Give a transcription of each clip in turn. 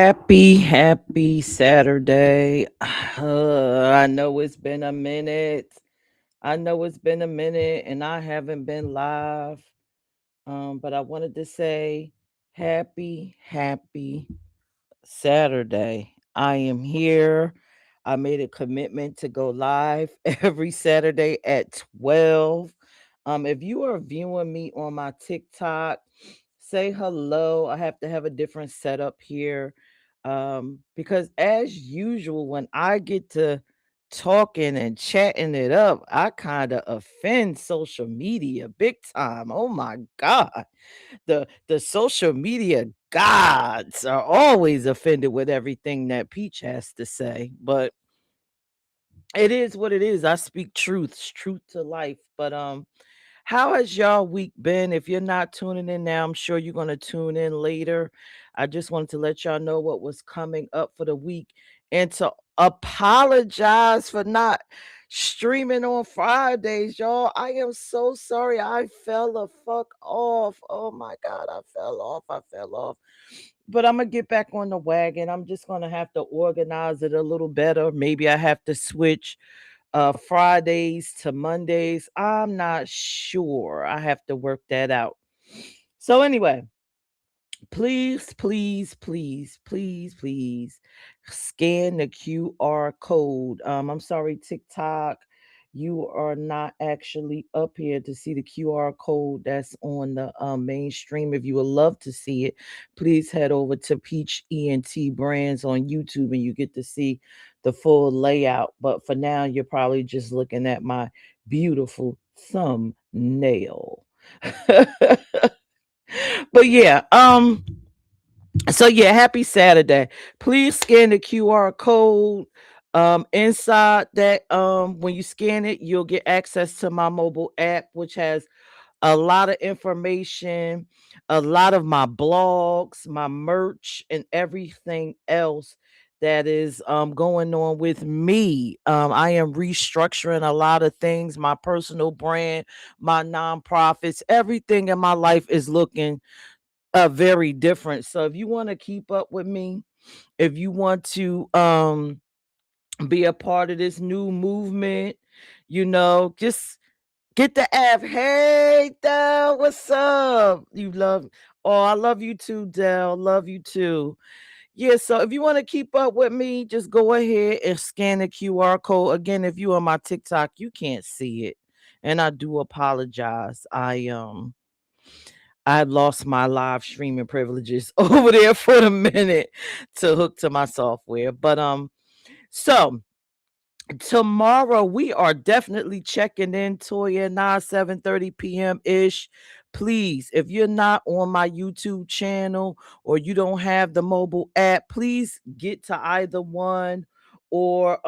Happy Saturday. I know it's been a minute. And I haven't been live. But I wanted to say happy Saturday. I am here. I made a commitment to go live every Saturday at 12. If you are viewing me on my TikTok, say hello. I have to have a different setup here. Because as usual, when I get to talking and chatting it up, I kind of offend social media big time. Oh my God. The social media gods are always offended with everything that Peach has to say. But it is what it is. I speak truths, truth to life. But how has y'all week been? If you're not tuning in now, I'm sure you're gonna tune in later. I just wanted to let y'all know what was coming up for the week and to apologize for not streaming on Fridays, y'all. I am so sorry. I fell the fuck off. Oh my god, I fell off. I fell off. But I'm gonna get back on the wagon. I'm just gonna have to organize it a little better. Maybe I have to switch Fridays to Mondays. I'm not sure. I have to work that out. So anyway, please scan the QR code. I'm sorry, TikTok. You are not actually up here to see the QR code that's on the mainstream. If you would love to see it, please head over to Peach ENT Brands on YouTube and you get to see the full layout. But for now, you're probably just looking at my beautiful thumbnail. But yeah, so yeah, happy Saturday. Please scan the QR code. Inside that, when you scan it, you'll get access to my mobile app, which has a lot of information, a lot of my blogs, my merch, and everything else that is going on with me. I am restructuring a lot of things, my personal brand, my nonprofits, everything in my life is looking very different. So if you want to keep up with me, if you want to be a part of this new movement, just get the app. Hey Del, what's up? You love Oh, I love you too, Del. Love you too. Yeah, so if you want to keep up with me, just go ahead and scan the QR code. Again, if you on my TikTok, you can't see it. And I do apologize. I lost my live streaming privileges over there for a minute to hook to my software. But so tomorrow we are definitely checking in, Toya, 7:30 p.m. ish. Please, if you're not on my YouTube channel or you don't have the mobile app, please get to either one or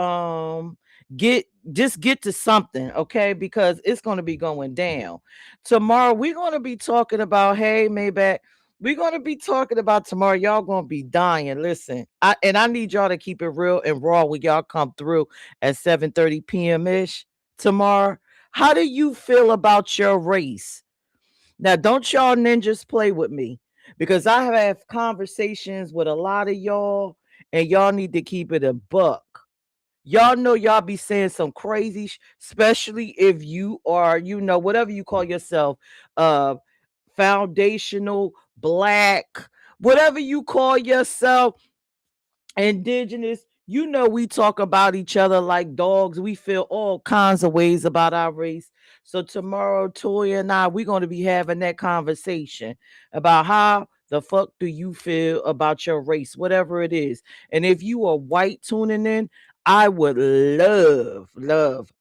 get to something, okay? Because it's gonna be going down. Tomorrow we're gonna be talking about, hey Maybach, we're gonna be talking about tomorrow. Y'all gonna be dying. Listen, I need y'all to keep it real and raw when y'all come through at 7:30 p.m. ish tomorrow. How do you feel about your race? Now, don't y'all ninjas play with me because I have conversations with a lot of y'all and y'all need to keep it a buck. Y'all know y'all be saying some crazy, especially if you are, whatever you call yourself, uh, foundational, black, whatever you call yourself, indigenous. We talk about each other like dogs. We feel all kinds of ways about our race. So tomorrow, Toya and I, we're going to be having that conversation about how the fuck do you feel about your race, whatever it is. And if you are white tuning in, I would love,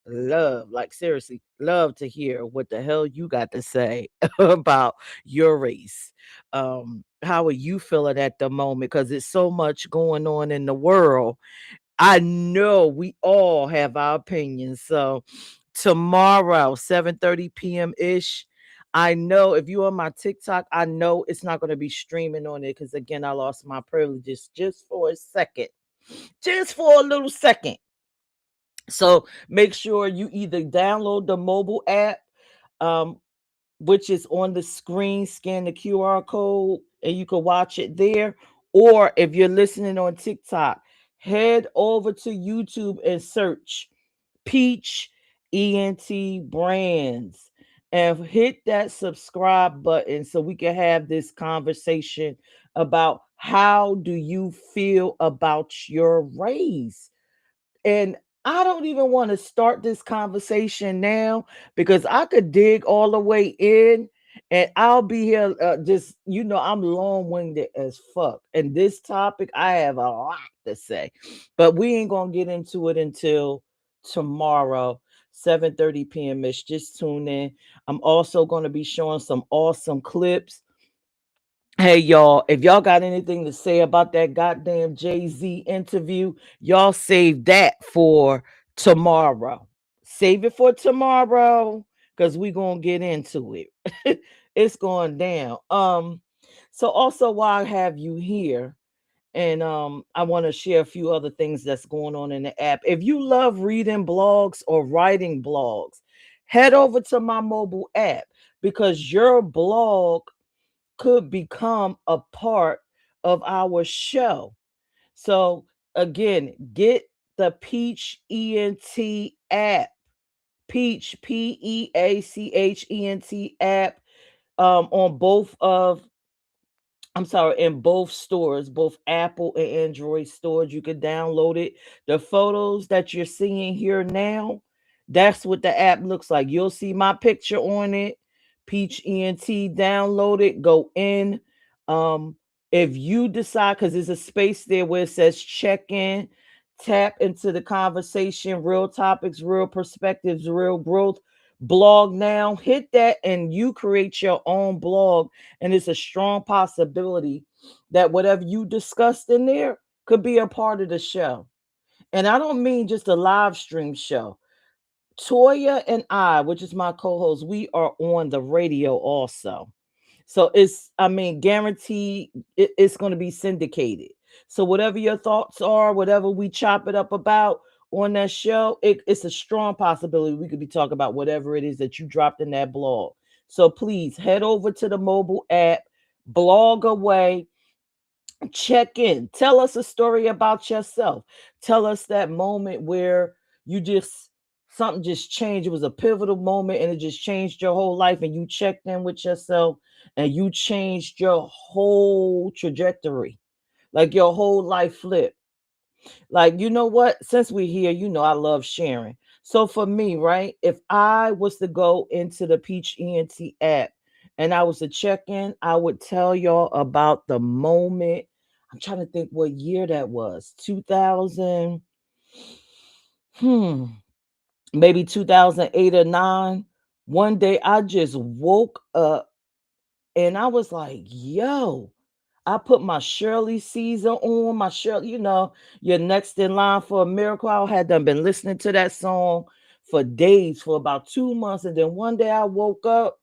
like seriously, love to hear what the hell you got to say about your race. How are you feeling at the moment? Because it's so much going on in the world. I know we all have our opinions. So tomorrow, 7:30 p.m. ish. I know if you on my TikTok, I know it's not going to be streaming on it because again, I lost my privileges just for a second. Just for a little second. So make sure you either download the mobile app, um, which is on the screen, scan the QR code, and you can watch it there. Or if you're listening on TikTok, head over to YouTube and search Peach ENT Brands and hit that subscribe button so we can have this conversation about how do you feel about your raise. And I don't even want to start this conversation now because I could dig all the way in and I'll be here just, I'm long winded as fuck. And this topic, I have a lot to say, but we ain't going to get into it until tomorrow. 7:30 p.m. ish. Just tune in. I'm also going to be showing some awesome clips. Hey y'all, if y'all got anything to say about that goddamn Jay-Z interview, y'all save that for tomorrow. Save it for tomorrow because we gonna get into it. It's going down. So also while I have you here, and I want to share a few other things that's going on in the app. If you love reading blogs or writing blogs, head over to my mobile app because your blog could become a part of our show. So again, get the Peach ENT app. Peach PEACHENT app on both of I'm sorry, in both stores, both Apple and Android stores. You could download it. The photos that you're seeing here now, that's what the app looks like. You'll see my picture on it. Peach ENT, download it, go in. Um, if you decide, because there's a space there where it says check in, tap into the conversation, real topics, real perspectives, real growth. Blog now, hit that, and you create your own blog, and it's a strong possibility that whatever you discussed in there could be a part of the show. And I don't mean just a live stream show. Toya and I, which is my co-host, we are on the radio also. So I mean, guaranteed it's going to be syndicated. So whatever your thoughts are, whatever we chop it up about on that show, it's a strong possibility we could be talking about whatever it is that you dropped in that blog. So please head over to the mobile app, blog away, check in, tell us a story about yourself. Tell us that moment where you just something just changed. It was a pivotal moment and it just changed your whole life, and you checked in with yourself and you changed your whole trajectory, like your whole life flipped. Like, you know what? Since we're here, I love sharing. So for me, right, if I was to go into the Peach ENT app and I was to check in, I would tell y'all about the moment. I'm trying to think what year that was. 2000, hmm, maybe 2008 or 9. One day I just woke up and I was like, yo, I put my Shirley Caesar on, my Shirley, you're next in line for a miracle. I had done been listening to that song for days, for about 2 months. And then one day I woke up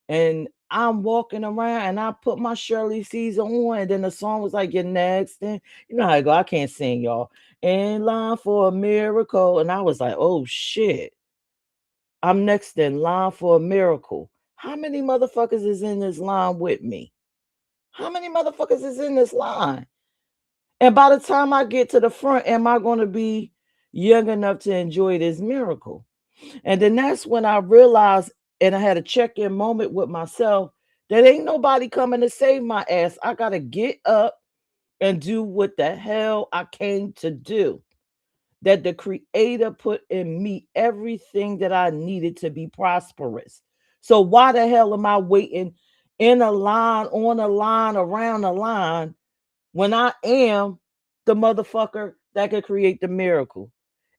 and I'm walking around and I put my Shirley Caesar on. And then the song was like, you're next. And you know how I go. I can't sing, y'all. In line for a miracle. And I was like, oh shit. I'm next in line for a miracle. How many motherfuckers is in this line with me? How many motherfuckers is in this line? And by the time I get to the front, am I going to be young enough to enjoy this miracle? And then that's when I realized, and I had a check in moment with myself, that ain't nobody coming to save my ass. I got to get up and do what the hell I came to do. That the creator put in me everything that I needed to be prosperous. So why the hell am I waiting in a line, on a line, around a line when I am the motherfucker that could create the miracle?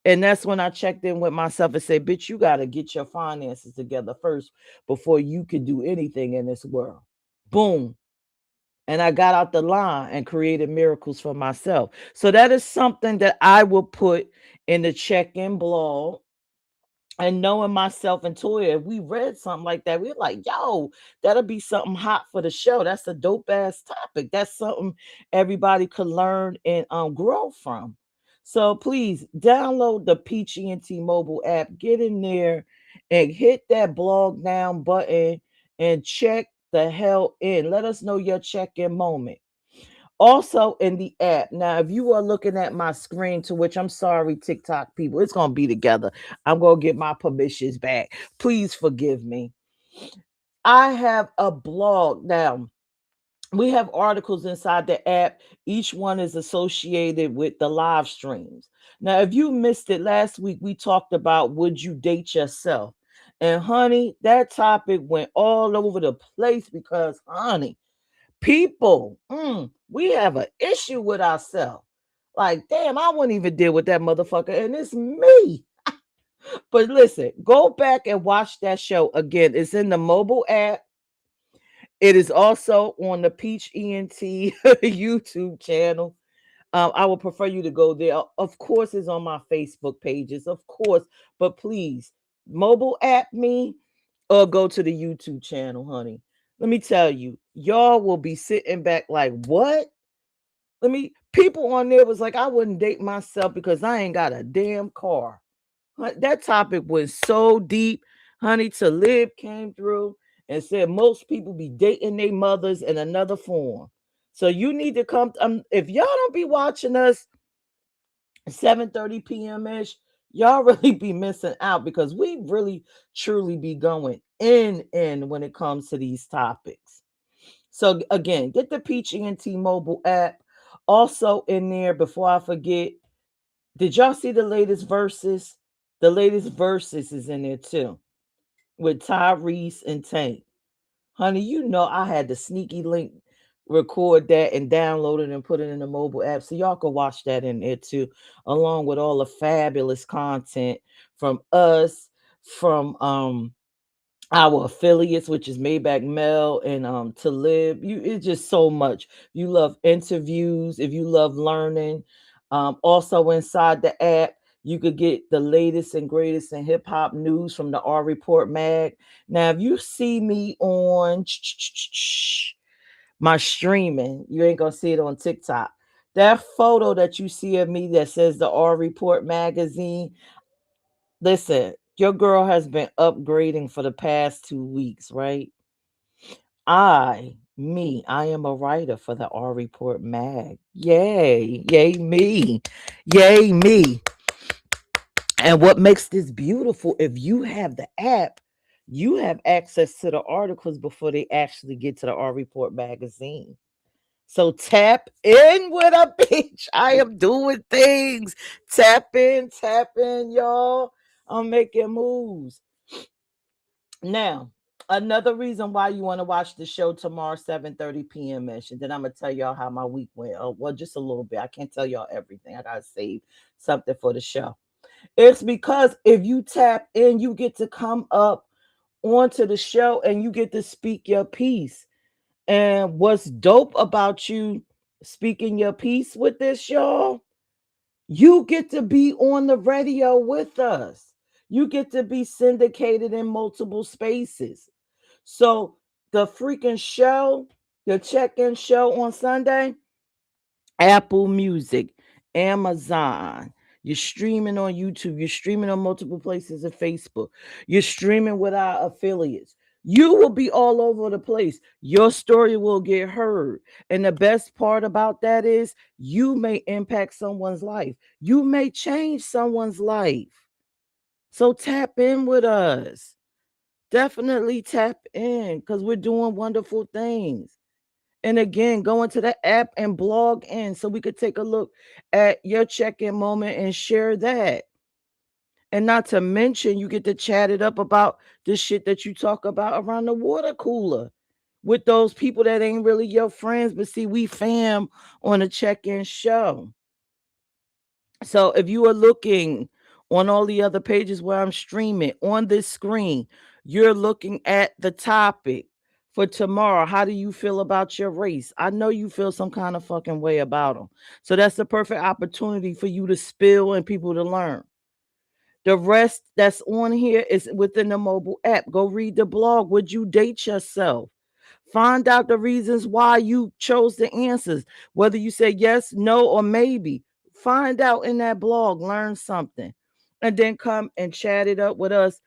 And that's when I checked in with myself and said, bitch, you got to get your finances together first before you can do anything in this world. Boom. And I got out the line and created miracles for myself. So that is something that I will put in the check-in blog. And knowing myself and Toya, if we read something like that, we're like, yo, that'll be something hot for the show. That's a dope ass topic. That's something everybody could learn and grow from. So please download the Peach ENT mobile app, get in there and hit that blog down button and check the hell in. Let us know your check-in moment. Also in the app. Now, if you are looking at my screen, to which I'm sorry, TikTok people, it's gonna be together. I'm gonna get my permissions back. Please forgive me. I have a blog now. We have articles inside the app. Each one is associated with the live streams. Now, if you missed it last week, we talked about would you date yourself? And honey, that topic went all over the place because, honey, people, we have an issue with ourselves. Like, damn, I wouldn't even deal with that motherfucker, and it's me. But listen, go back and watch that show again. It's in the mobile app. It is also on the Peach ENT YouTube channel. I would prefer you to go there. Of course, it's on my Facebook pages, of course, but please, mobile app me or go to the YouTube channel, honey. Let me tell you, y'all will be sitting back like, what? People on there was like, I wouldn't date myself because I ain't got a damn car. That topic was so deep, honey. Talib came through and said most people be dating their mothers in another form. So you need to come. If y'all don't be watching us 7:30 p.m. ish, y'all really be missing out because we really truly be going in when it comes to these topics. So again, get the Peach ENT mobile app. Also in there, before I forget, did y'all see the latest verses? The latest verses is in there too with Tyrese and Tank. Honey, you know I had the sneaky link record that and download it and put it in the mobile app so y'all can watch that in there too, along with all the fabulous content from us, from our affiliates, which is Maybach Mel and to live. It's just so much. You love interviews, if you love learning. Also inside the app, you could get the latest and greatest in hip hop news from the R Report Mag. Now, if you see me on my streaming, you ain't gonna see it on TikTok. That photo that you see of me that says the R Report magazine, listen, your girl has been upgrading for the past 2 weeks, right? I am a writer for the R Report Mag. Yay, yay me, yay me. And what makes this beautiful, if you have the app, you have access to the articles before they actually get to the R Report magazine. So tap in with a bitch. I am doing things. Tap in, y'all. I'm making moves. Now, another reason why you want to watch the show tomorrow, 7:30 p.m. ish. And then I'm gonna tell y'all how my week went. Oh, well, just a little bit. I can't tell y'all everything. I gotta save something for the show. It's because if you tap in, you get to come up onto the show and you get to speak your piece. And what's dope about you speaking your piece with this, y'all? You get to be on the radio with us. You get to be syndicated in multiple spaces. So the freaking show, the check-in show on Sunday, Apple Music, Amazon. You're streaming on YouTube. You're streaming on multiple places of Facebook. You're streaming with our affiliates. You will be all over the place. Your story will get heard. And the best part about that is you may impact someone's life. You may change someone's life. So tap in with us. Definitely tap in because we're doing wonderful things. And again, go into the app and blog in so we could take a look at your check-in moment and share that. And not to mention, you get to chat it up about the shit that you talk about around the water cooler with those people that ain't really your friends, but see, we fam on a check-in show. So if you are looking on all the other pages where I'm streaming on this screen, you're looking at the topic for tomorrow. How do you feel about your race? I know you feel some kind of fucking way about them. So that's the perfect opportunity for you to spill and people to learn. The rest that's on here is within the mobile app. Go read the blog. Would you date yourself? Find out the reasons why you chose the answers, whether you say yes, no, or maybe. Find out in that blog, learn something, and then come and chat it up with us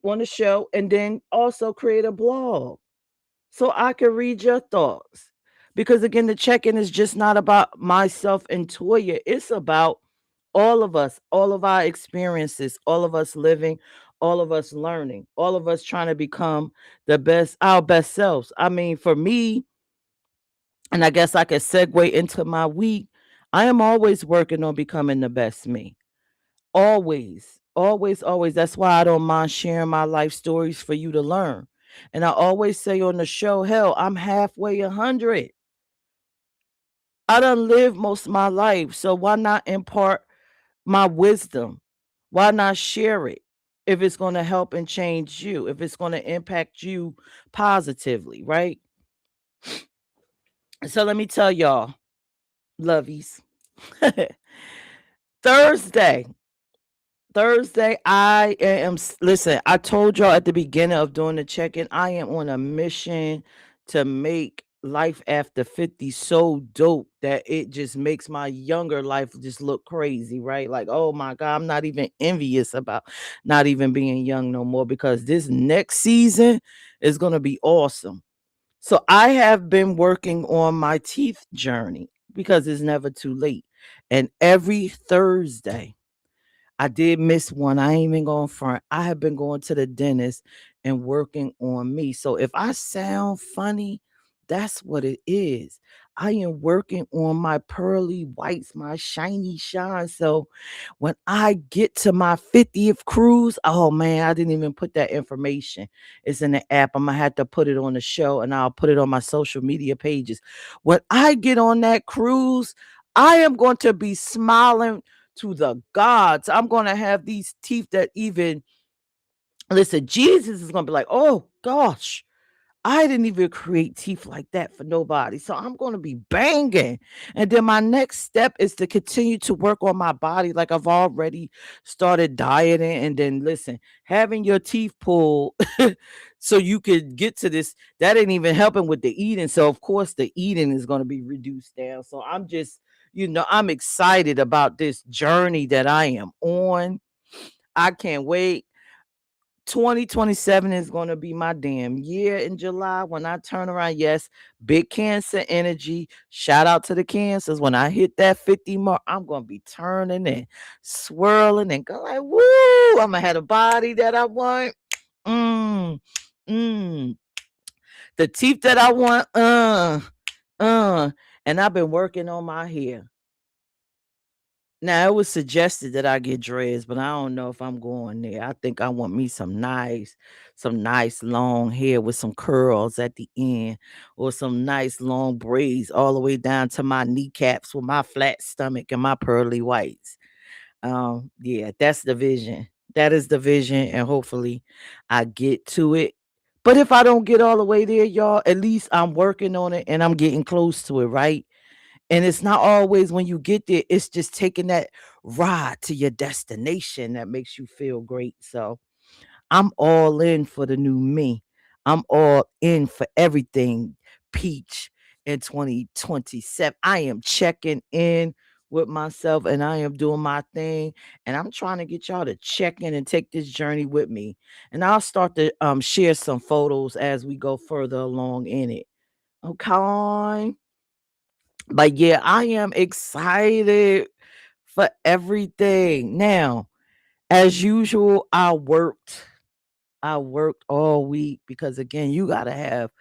on the show, and then also create a blog so I can read your thoughts. Because again, the check-in is just not about myself and Toya. It's about all of us, all of our experiences, all of us living, all of us learning, all of us trying to become our best selves. I mean, for me, and I guess I could segue into my week, I am always working on becoming the best me. Always, always, always. That's why I don't mind sharing my life stories for you to learn. And I always say on the show, hell, I'm halfway 100. I done lived most of my life. So why not impart my wisdom? Why not share it if it's going to help and change you, if it's going to impact you positively, right? So let me tell y'all, lovies. Thursday, Thursday, listen, I told y'all at the beginning of doing the check-in, I am on a mission to make life after 50 so dope that it just makes my younger life just look crazy, right? Like, oh my God, I'm not even envious about not even being young no more because this next season is gonna be awesome. So I have been working on my teeth journey because it's never too late. And every Thursday, I did miss one. I ain't even going front. I have been going to the dentist and working on me. So if I sound funny, that's what it is. I am working on my pearly whites, my shiny shine. So when I get to my 50th cruise, oh man, I didn't even put that information. It's in the app. I'm gonna have to put it on the show and I'll put it on my social media pages. When I get on that cruise, I am going to be smiling to the gods. I'm going to have these teeth that even, listen, Jesus is going to be like, oh gosh, I didn't even create teeth like that for nobody. So I'm going to be banging. And then my next step is to continue to work on my body. Like I've already started dieting. And then listen, having your teeth pulled so you could get to this, that ain't even helping with the eating. So of course the eating is going to be reduced down. So I'm just, I'm excited about this journey that I am on. I can't wait. 2027 is going to be my damn year in July when I turn around. Yes, big cancer energy. Shout out to the cancers. When I hit that 50 mark, I'm going to be turning and swirling and go like, woo, I'm going to have a body that I want. Mm, mm. The teeth that I want, uh. And I've been working on my hair. Now it was suggested that I get dreads, but I don't know if I'm going there. I think I want me some nice long hair with some curls at the end, or some nice long braids all the way down to my kneecaps with my flat stomach and my pearly whites. Yeah, that's the vision. That is the vision, and hopefully I get to it. But if I don't get all the way there, y'all, at least I'm working on it and I'm getting close to it, right? And it's not always when you get there, it's just taking that ride to your destination that makes you feel great. So I'm all in for the new me. I'm all in for everything peach in 2027. I am checking in with myself and I am doing my thing. And I'm trying to get y'all to check in and take this journey with me. And I'll start to share some photos as we go further along in it. Okay. But yeah, I am excited for everything. Now, as usual, I worked all week because again, you got to have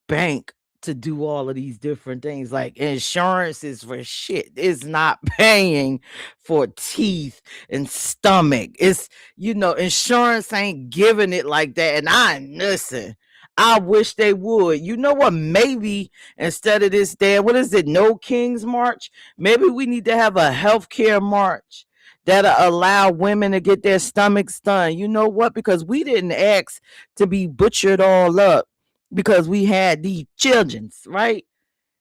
bank to do all of these different things. Like insurance is for shit. It's not paying for teeth and stomach. Insurance ain't giving it like that. And listen, I wish they would. You know what? Maybe instead of this damn, what is it? No King's March? Maybe we need to have a healthcare march that'll allow women to get their stomachs done. You know what? Because we didn't ask to be butchered all up because we had these childrens, right?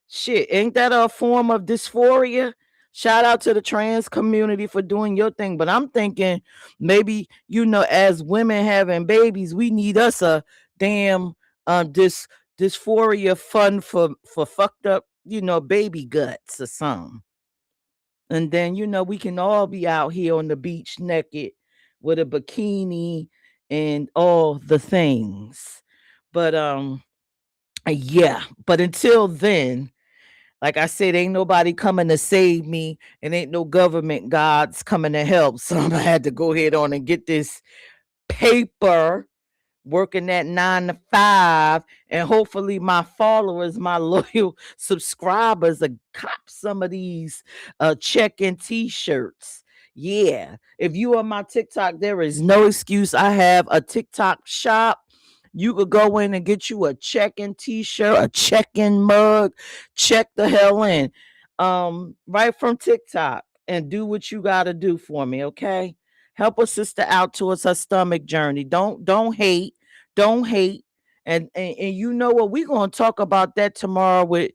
Shit, ain't that a form of dysphoria? Shout out to the trans community for doing your thing, but I'm thinking maybe as women having babies, we need us a damn dysphoria fund for fucked up baby guts or something. And then we can all be out here on the beach naked with a bikini and all the things. But Yeah, but until then, like I said, ain't nobody coming to save me, and ain't no government gods coming to help. So I'm gonna have to go ahead on and get this paper, working that 9 to 5, and hopefully my followers, my loyal subscribers, will cop some of these check-in t-shirts. Yeah, if you on my TikTok, there is no excuse. I have a TikTok shop. You could go in and get you a check-in t-shirt, a check-in mug. Check the hell in. Right from TikTok, and do what you gotta do for me, okay? Help a sister out towards her stomach journey. Don't hate. Don't hate. And you know what? We're gonna talk about that tomorrow with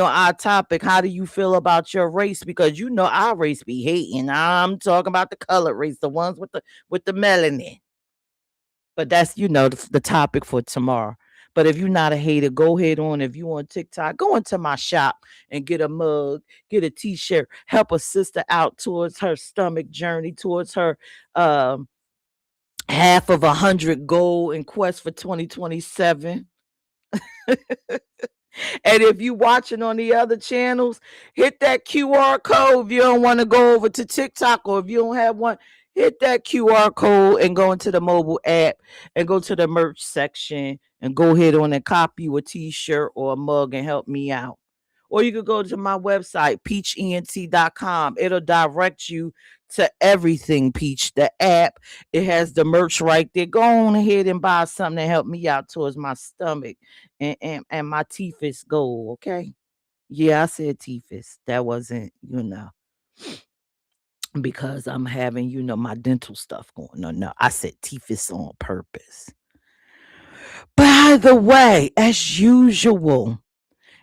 our topic. How do you feel about your race? Because our race be hating. I'm talking about the colored race, the ones with the melanin. But that's the topic for tomorrow. But if you're not a hater, go ahead on. If you on TikTok, go into my shop and get a mug, get a t-shirt, help a sister out towards her stomach journey, towards her um half of 100 goal in quest for 2027. And if you watching on the other channels, hit that QR code. If you don't want to go over to TikTok, or if you don't have one, hit that QR code and go into the mobile app and go to the merch section and go ahead on and copy you a t-shirt or a mug and help me out. Or you could go to my website, peachent.com. It'll direct you to everything, Peach. The app, it has the merch right there. Go on ahead and buy something to help me out towards my stomach and my teeth is gold, okay? Yeah, I said teethis. That wasn't, because I'm having, my dental stuff going on. No, I said teethis on purpose. By the way, as usual,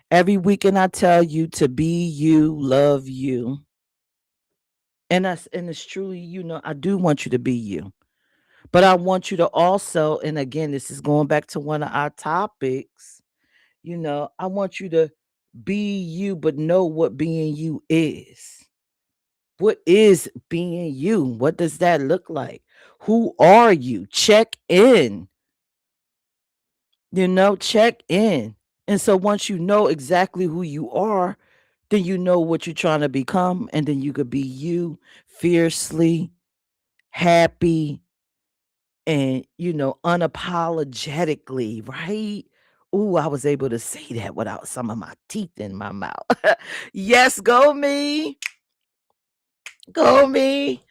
every weekend I tell you to be you, love you. And it's truly, I do want you to be you. But I want you to also, and again, this is going back to one of our topics, I want you to be you, but know what being you is. What is being you? What does that look like? Who are you? Check in, check in. And so once you know exactly who you are, then you know what you're trying to become. And then you could be you fiercely, happy, and, unapologetically, right? Ooh, I was able to say that without some of my teeth in my mouth. Yes, go me. Go me.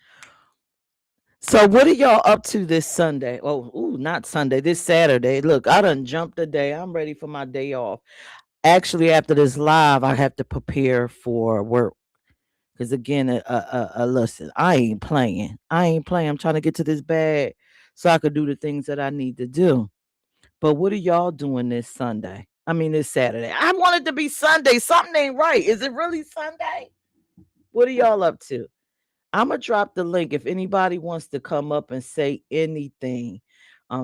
So what are y'all up to this Sunday? Oh, ooh, not Sunday, this Saturday. Look, I done jumped the day. I'm ready for my day off. Actually, after this live, I have to prepare for work. Because again, listen, I ain't playing. I ain't playing. I'm trying to get to this bag so I could do the things that I need to do. But what are y'all doing this Sunday? I mean, this Saturday. I want it to be Sunday. Something ain't right. Is it really Sunday? What are y'all up to? I'm gonna drop the link if anybody wants to come up and say anything.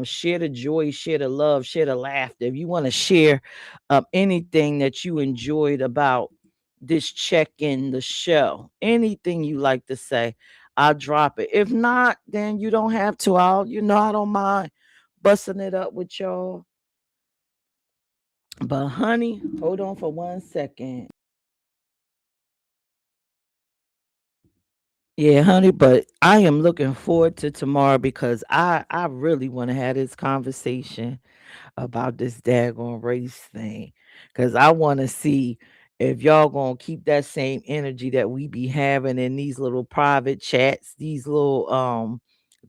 Share the joy, share the love, share the laughter. If you want to share anything that you enjoyed about this check in the show, anything you like to say, I'll drop it. If not, then you don't have to. I don't mind busting it up with y'all. But honey, hold on for 1 second. Yeah, honey, but I am looking forward to tomorrow because I really want to have this conversation about this daggone race thing. Cause I want to see if y'all gonna keep that same energy that we be having in these little private chats, these little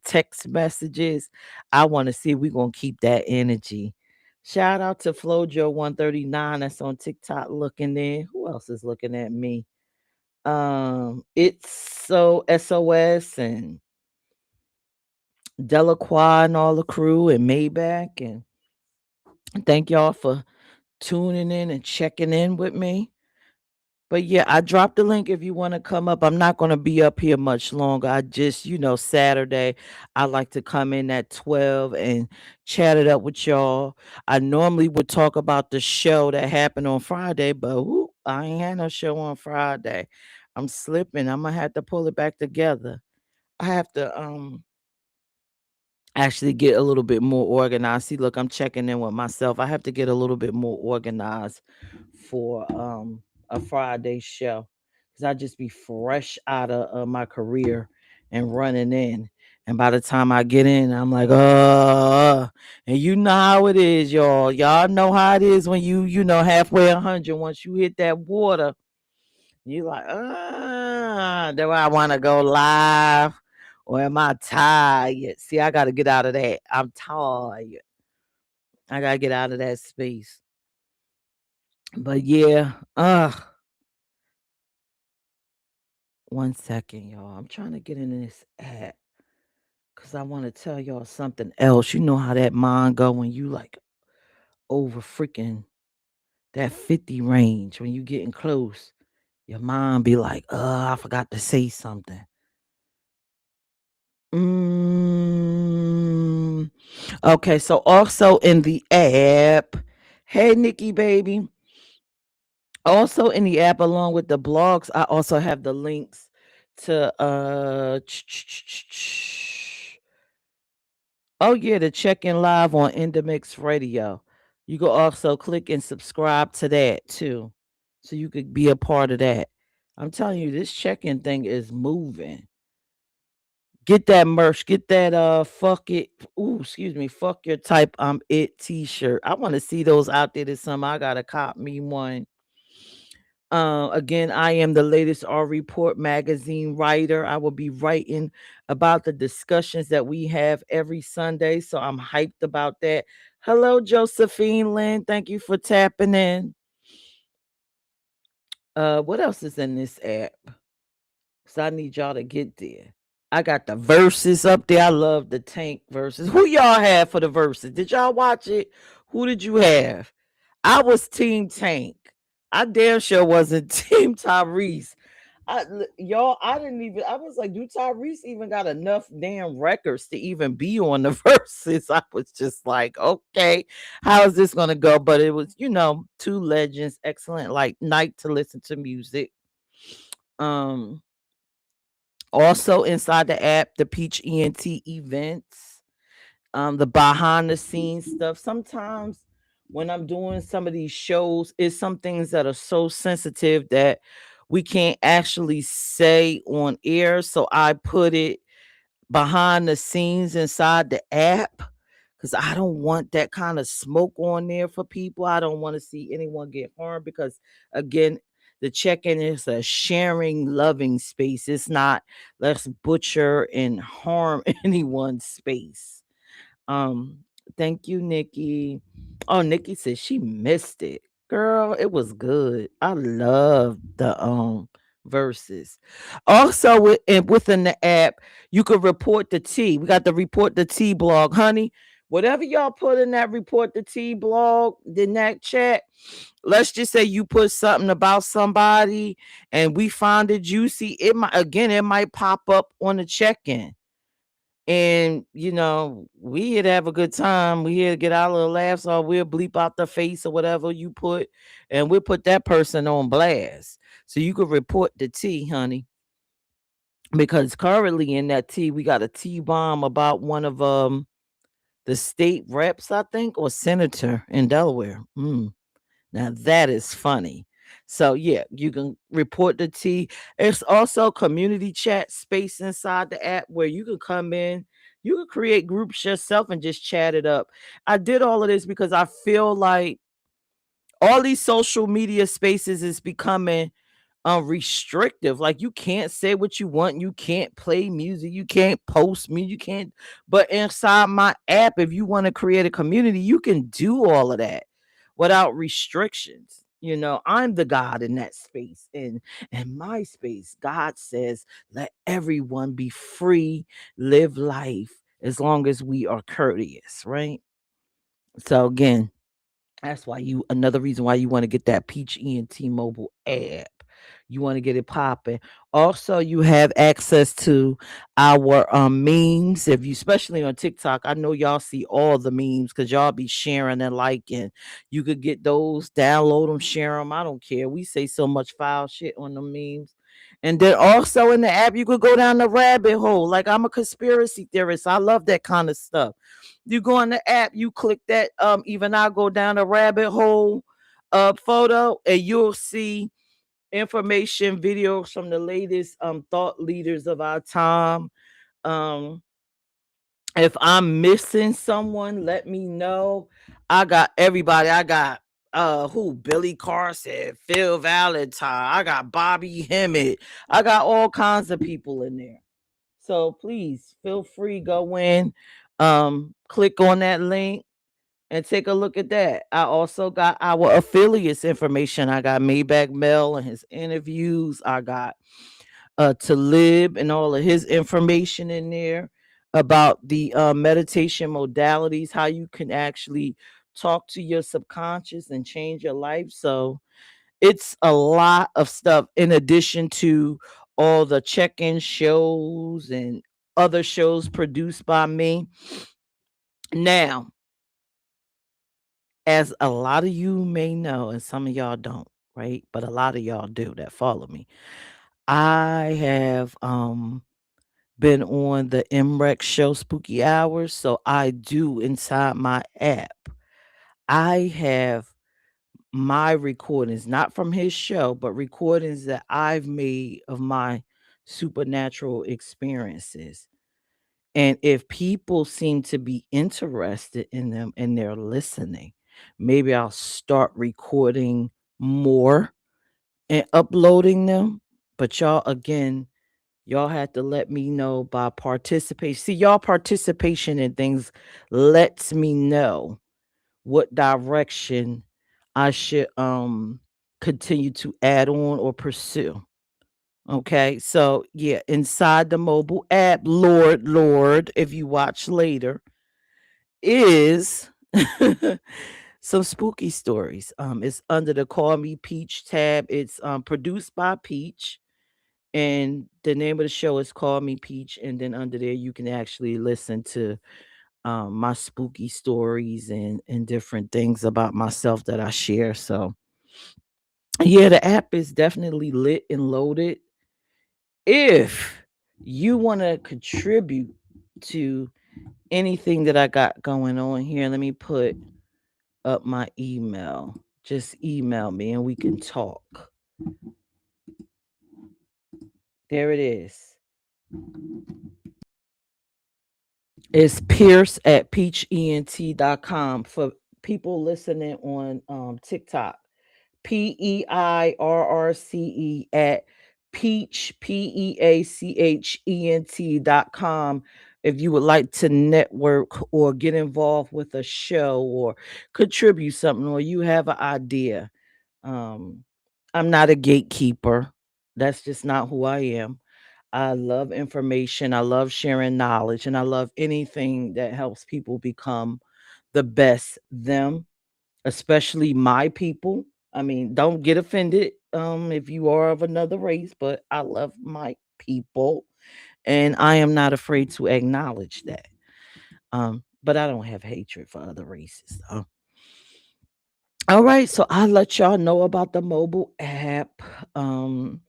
text messages. I want to see if we gonna keep that energy. Shout out to Flojo139 that's on TikTok looking there. Who else is looking at me? It's so SOS and Delacroix and all the crew and Maybach. And thank y'all for tuning in and checking in with me. But yeah, I dropped the link if you want to come up. I'm not going to be up here much longer. I just, Saturday, I like to come in at 12 and chat it up with y'all. I normally would talk about the show that happened on Friday, but I ain't had no show on Friday. I'm slipping. I'm gonna have to pull it back together. I have to actually get a little bit more organized. See, look, I'm checking in with myself. I have to get a little bit more organized for a Friday show because I just be fresh out of my career and running in. And by the time I get in, I'm like, and you know how it is, y'all. Y'all know how it is when you halfway 100. Once you hit that water, you like, do I want to go live or am I tired? See, I got to get out of that. I'm tired. I got to get out of that space. But yeah, 1 second, y'all. I'm trying to get in this app because I want to tell y'all something else. You know how that mind go when you like over freaking that 50 range when you getting close. Your mind be like, I forgot to say something. Mm, okay, so also in the app, hey Nikki baby. Also in the app, along with the blogs, I also have the links to oh yeah, the check in live on Endemix Radio. You can also click and subscribe to that too. So you could be a part of that. I'm telling you, this check-in thing is moving. Get that merch. Get that fuck it. Ooh, excuse me. Fuck your type it t-shirt. I want to see those out there this summer. I gotta cop me one. Again, I am the latest R Report magazine writer. I will be writing about the discussions that we have every Sunday. So I'm hyped about that. Hello, Josephine Lynn. Thank you for tapping in. What else is in this app? So I need y'all to get there. I got the verses up there. I love the Tank verses. Who y'all have for the verses? Did y'all watch it? Who did you have? I was Team Tank. I damn sure wasn't Team Tyrese. Y'all, I didn't even. I was like, do Tyrese even got enough damn records to even be on the verses? I was just like, okay, how is this gonna go? But it was, two legends, excellent like night to listen to music. Um, Also inside the app, the Peach ENT events, the behind the scenes stuff. Sometimes when I'm doing some of these shows, it's some things that are so sensitive that we can't actually say on air. So I put it behind the scenes inside the app because I don't want that kind of smoke on there for people. I don't want to see anyone get harmed because, again, the check-in is a sharing, loving space. It's not let's butcher and harm anyone's space. Um, Thank you, Nikki. Oh, Nikki said she missed it. Girl, it was good. I love the verses. Also within the app, you could report the tea. We got the report the tea blog, honey. Whatever y'all put in that report the tea blog, in that chat, let's just say you put something about somebody and we find it juicy. It might pop up on the check-in. And we here to have a good time. We here to get our little laughs, or we'll bleep out the face or whatever you put, and we'll put that person on blast. So you could report the tea, honey. Because currently in that tea, we got a tea bomb about one of the state reps, I think, or senator in Delaware. Now that is funny. So yeah, you can report the tea. It's also community chat space inside the app where you can come in, you can create groups yourself and just chat it up. I did all of this because I feel like all these social media spaces is becoming restrictive. Like you can't say what you want, you can't play music, you can't post me, you can't. But inside my app, if you want to create a community, you can do all of that without restrictions. I'm the God in that space. In my space, God says, let everyone be free, live life as long as we are courteous, right? So again, that's why another reason why you want to get that Peach ENT mobile app. You want to get it popping. Also, you have access to our memes. If you, especially on TikTok, I know y'all see all the memes because y'all be sharing and liking. You could get those, download them, share them. I don't care. We say so much foul shit on the memes. And then also in the app, you could go down the rabbit hole. Like I'm a conspiracy theorist. I love that kind of stuff. You go on the app, you click that, even I go down a rabbit hole photo, and you'll see information, videos from the latest thought leaders of our time. Um, if I'm missing someone, let me know. I got everybody. I got who Billy Carson, Phil Valentine, I got Bobby Hemmett, I got all kinds of people in there. So please feel free, go in, click on that link and take a look at that. I also got our affiliates information. I got Maybach Mel and his interviews. I got Talib and all of his information in there about the meditation modalities, how you can actually talk to your subconscious and change your life. So it's a lot of stuff in addition to all the check-in shows and other shows produced by me. Now, as a lot of you may know, and some of y'all don't, right? But a lot of y'all do that follow me. I have been on the MREX show Spooky Hours. So I do inside my app. I have my recordings, not from his show, but recordings that I've made of my supernatural experiences. And if people seem to be interested in them and they're listening, maybe I'll start recording more and uploading them. But y'all, again, y'all have to let me know by participation. See, y'all participation in things lets me know what direction I should continue to add on or pursue. Okay, so yeah, inside the mobile app, Lord, if you watch later, is some spooky stories. It's under the Call Me Peach tab. It's produced by Peach, and the name of the show is Call Me Peach. And then under there, you can actually listen to my spooky stories and different things about myself that I share. So yeah, the app is definitely lit and loaded. If you want to contribute to anything that I got going on here, let me put up my email. Just email me and we can talk. There it is. It's Pierce at peachent.com for people listening on TikTok. PEIRRCE at PEACHENT.com if you would like to network or get involved with a show or contribute something or you have an idea. Um, I'm not a gatekeeper. That's just not who I am. I love information. I love sharing knowledge and I love anything that helps people become the best them, especially my people. I mean, don't get offended if you are of another race, but I love my people and I am not afraid to acknowledge that. But I don't have hatred for other races. All right, so I'll let y'all know about the mobile app. Um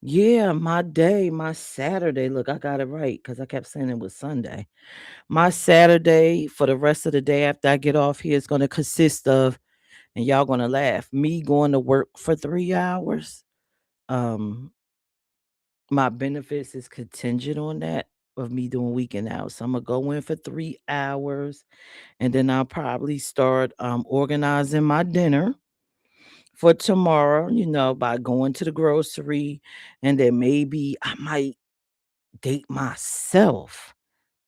yeah, my day, my Saturday. Look, I got it right because I kept saying it was Sunday. My Saturday for the rest of the day after I get off here is going to consist of, and y'all gonna laugh, me going to work for 3 hours. Um, my benefits is contingent on that of me doing weekend hours. So I'm gonna go in for 3 hours and then I'll probably start organizing my dinner for tomorrow, by going to the grocery, and then maybe I might date myself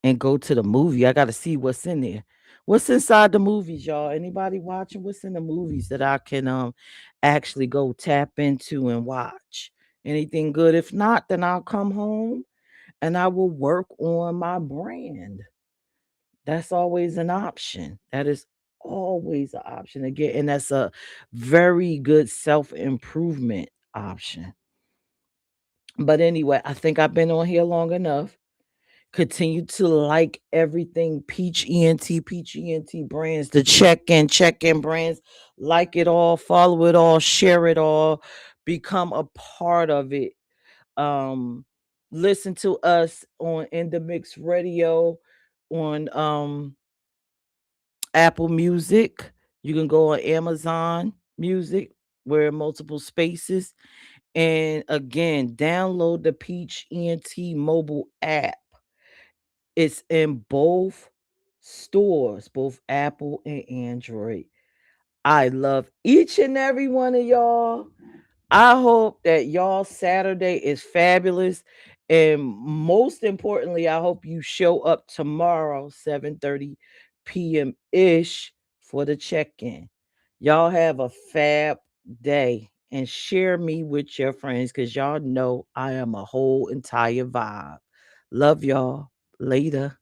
and go to the movie. I gotta see what's in there. What's inside the movies, y'all? Anybody watching? What's in the movies that I can actually go tap into and watch? Anything good? If not, then I'll come home and I will work on my brand. That's always an option. That is always an option again, and that's a very good self-improvement option. But anyway, I think I've been on here long enough. Continue to like everything Peach ENT brands, the check in brands. Like it all, follow it all, share it all, become a part of it. Um, Listen to us on In the Mix Radio on Apple Music. You can go on Amazon Music. We're in multiple spaces. And again, download the Peach ENT mobile app. It's in both stores, both Apple and Android. I love each and every one of y'all. I hope that y'all Saturday is fabulous. And most importantly, I hope you show up tomorrow, 7:30 p.m. ish for the check-in. Y'all have a fab day and share me with your friends because y'all know I am a whole entire vibe. Love y'all. Later.